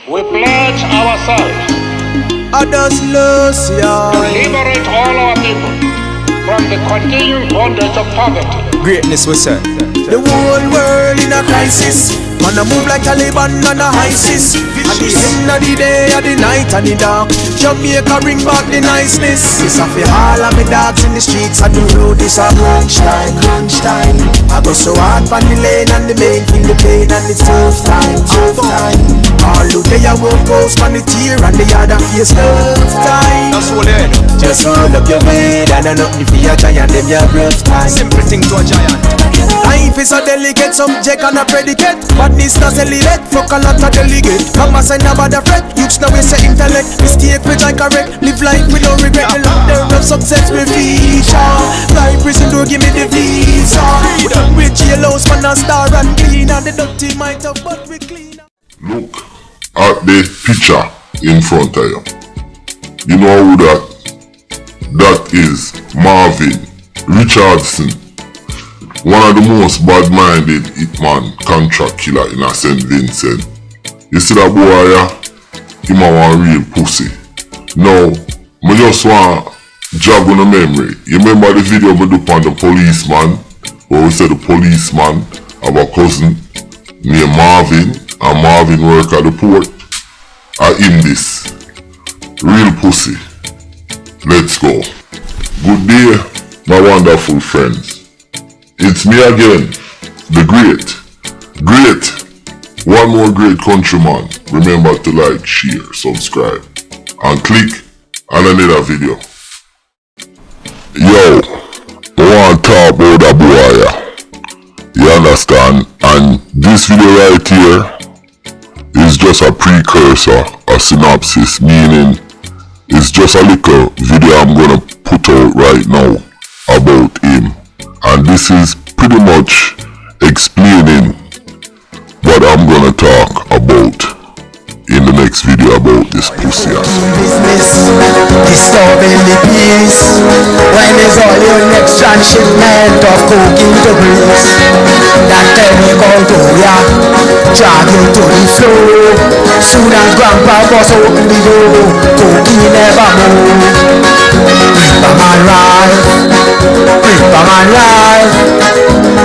we pledge ourselves to liberate all our people from the continuing bondage of poverty. Greatness we say. The whole world in a crisis. Man a move like Taliban and a ISIS. At the end of the day, at the night and the dark, Jamaica bring back the niceness. It's a fi all of me dogs in the streets. I do road this a crunch time. I go so hard on the lane and the main thing the pain and the tough time. All the day I won't post on the tear and the other face tough time. That's what it. Just hold up your weight and nothing for your giant, them your rough time. Simple thing to a giant. Life is a delicate subject and a predicate. Badness does elevate, fuck a lot of delegate. Mama say never the fret, youths now we say intellect. Mistake which I correct, live life with no regret. The long term of success will feature. Life prison door give me the visa. With jailhouse man a star and clean. And the dirty might have but we clean. Look at the picture in front of you. You know who that is? Marvin Richardson. One of the most bad-minded hitman contract killer in a St. Vincent. You see that boy here? Him a one real pussy. Now, I just want jog on the memory. You remember the video we do on the policeman? Where we said the policeman have a cousin named Marvin, and Marvin work at the port. I him this. Real pussy. Let's go. Good day, my wonderful friends. It's me again, the great, one more great countryman. Remember to like, share, subscribe, and click on another video. Yo, I want to talk about that boy here. You understand? And this video right here is just a precursor, a synopsis, meaning it's just a little video I'm gonna put out right now about him. And this is pretty much explaining what I'm gonna talk about in the next video about this pussy. Business, disturbing the peace. When is all your next transshipment of cocaine to Greece? That take all to ya, drag you to the floor. Soon as grandpa was open the door, cocaine never move. Ripper man life,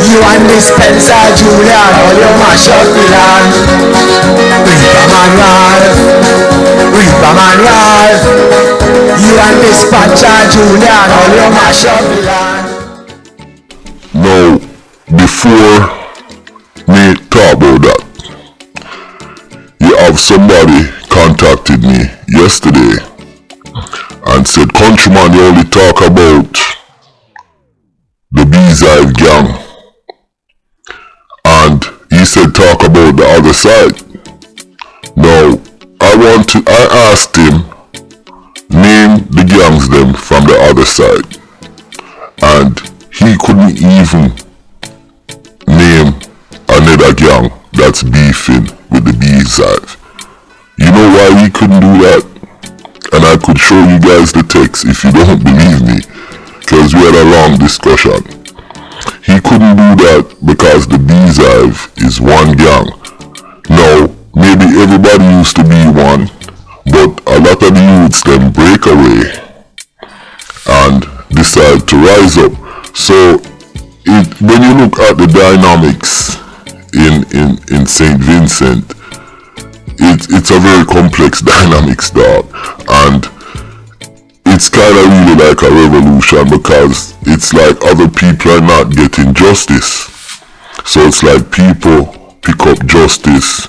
you and this Spencer Julian, all your mash up the land. Ripper man life, you and this Patcha Julian, all your mash up the land. Now, before me talk about that, you have somebody contacted me yesterday and said, countryman, you only talk about the Beehive gang. And he said talk about the other side. Now, I asked him, name the gangs them from the other side. And he couldn't even name another gang that's beefing with the Beehive. You know why he couldn't do that? And I could show you guys the text if you don't believe me, because we had a long discussion. He couldn't do that because the Beehive is one gang. Now, maybe everybody used to be one, but a lot of the youths then break away and decide to rise up. So, when you look at the dynamics in St. Vincent, it's a very complex dynamics, dog, and it's kind of really like a revolution because it's like other people are not getting justice. So it's like people pick up justice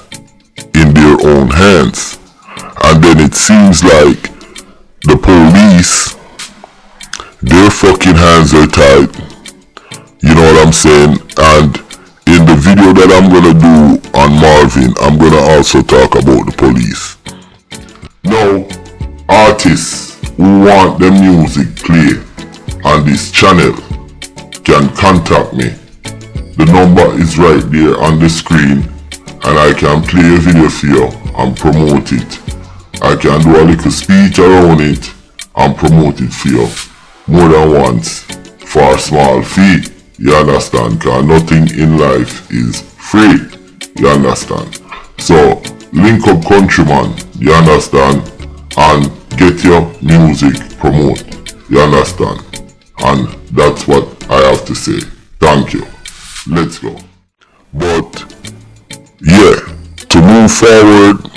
in their own hands, and then it seems like the police, their fucking hands are tied. You know what I'm saying? And in the video that I'm gonna do on Marvin, I'm gonna also talk about the police. Now, artists who want their music play on this channel can contact me. The number is right there on the screen, and I can play a video for you and promote it. I can do a little speech around it and promote it for you more than once for a small fee. You understand? Because nothing in life is free. You understand? So, link up countryman, you understand, and get your music promote, you understand, and that's what I have to say. Thank you. Let's go. But yeah, to move forward,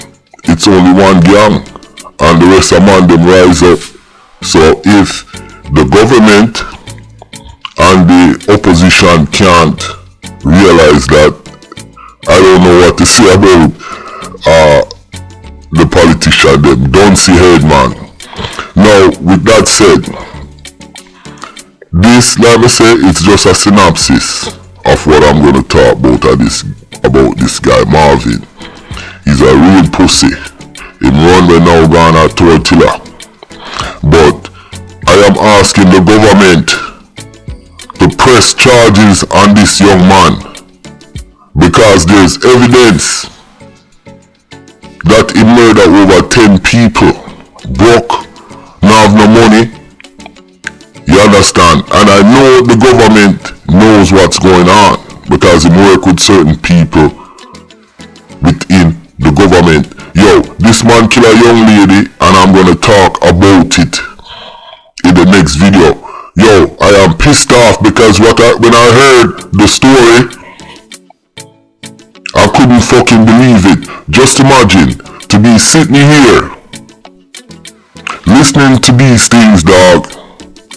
it's only one gang, and the rest of man them rise up. So if the government and the opposition can't realize that, I don't know what to say about the politician them. Don't see head, man. Now, with that said, this, let me say, it's just a synopsis of what I'm gonna talk about this guy Marvin. He's a real pussy. Him run when now gone a tortilla. But I am asking the government to press charges on this young man, because there's evidence that he murdered over 10 people. Broke, not have no money. You understand? And I know the government knows what's going on, because he work with certain people within the government. Yo, this man kill a young lady, and I'm gonna talk about it in the next video. Yo, I am pissed off because when I heard the story, I couldn't fucking believe it. Just imagine to be sitting here listening to these things, dog,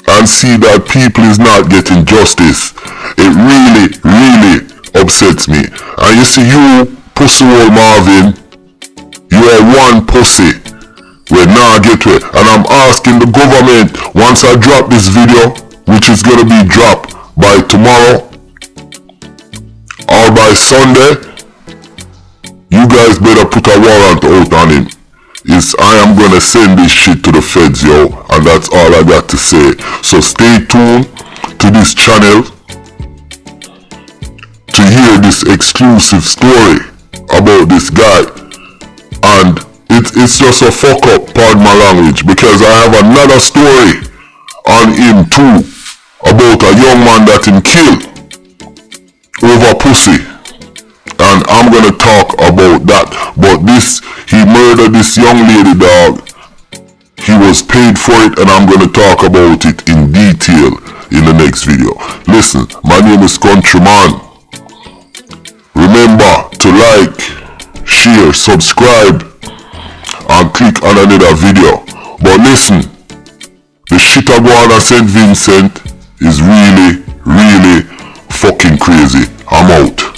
and see that people is not getting justice. It really, really upsets me. And you see, you pussy old Marvin, you are one pussy. Well, now I get to it. And I'm asking the government, once I drop this video, which is gonna be dropped by tomorrow or by Sunday, you guys better put a warrant out on him. I am gonna send this shit to the feds, yo, and that's all I got to say. So stay tuned to this channel to hear this exclusive story about this guy. And it's just a fuck up, pardon my language, because I have another story on him too, about a young man that him killed over pussy. And I'm gonna talk about that. But he murdered this young lady, dog. He was paid for it, and I'm gonna talk about it in detail in the next video. Listen, my name is Countryman. Remember to like, share, subscribe, and click on another video. But listen, the shit I go on at St. Vincent is really, really fucking crazy. I'm out.